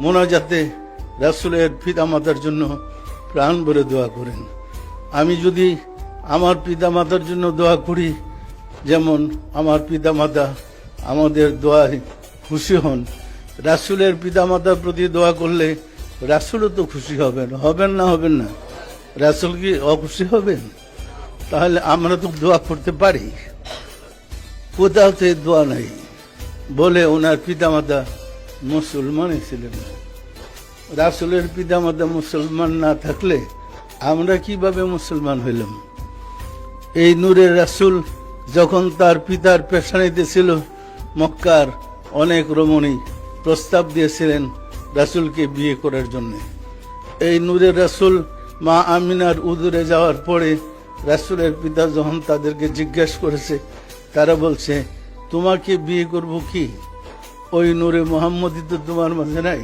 মোনাজাতে রাসূলের পিতামাতার জন্য প্রাণ ভরে দোয়া করেন। আমি যদি আমার পিতামাতার জন্য দোয়া করি, যেমন আমার পিতামাতা আমাদের দোয়ায় খুশি হন, রাসূলের পিতামাতার প্রতি দোয়া করলে রাসূলও তো খুশি হবেন, হবেন না? হবেন না? রাসূল কি অখুশি হবেন? তাহলে আমরা তো দোয়া করতে পারি, কোথাও তো দোয়া নাই। বলে ওনার পিতামাতা মুসলমানই ছিলেন না। রাসূলের পিতামাতা মুসলমান না থাকলে আমরা কিভাবে মুসলমান হইলাম? এই নূরের রাসূল যখন তার পিতার পেশানিতে ছিল, মক্কার অনেক রমণী প্রস্তাব দিয়েছিলেন রাসূলকে বিয়ে করার জন্য। এই নূরের রাসূল মা আমিনার উদরে যাওয়ার পরে রাসূলের পিতা যখন তাদেরকে জিজ্ঞাসা করেছে, তারা বলছে, তোমাকে বিয়ে করব কি? ওই নূরে মুহাম্মদই তো তোমার মাঝে নাই।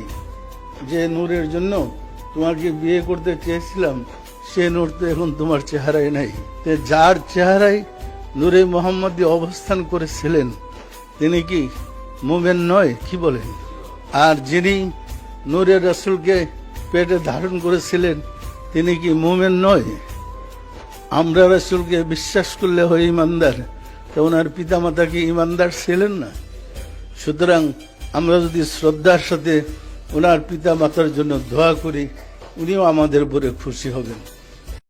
যে নূরের জন্য তোমাকে বিয়ে করতে চেয়েছিলাম, সে নূর তো এখন তোমার চেহারায় নাই। যার চেহারায় নূরে মুহাম্মদী অবস্থান করেছিলেন, তিনি কি মুমিন নয়? কি বলেন? আর যিনি নূরের রাসূলকে পেটে ধারণ করেছিলেন, তিনি কি মুমিন নয়? আমরা রাসূলকে বিশ্বাস করলে হয় ইমানদার, তো ওনার পিতামাতা কি ইমানদার ছিলেন না? সুতরাং আমরা যদি শ্রদ্ধার সাথে ওনার পিতামাতার জন্য দোয়া করি, উনিও আমাদের উপরে খুশি হবেন।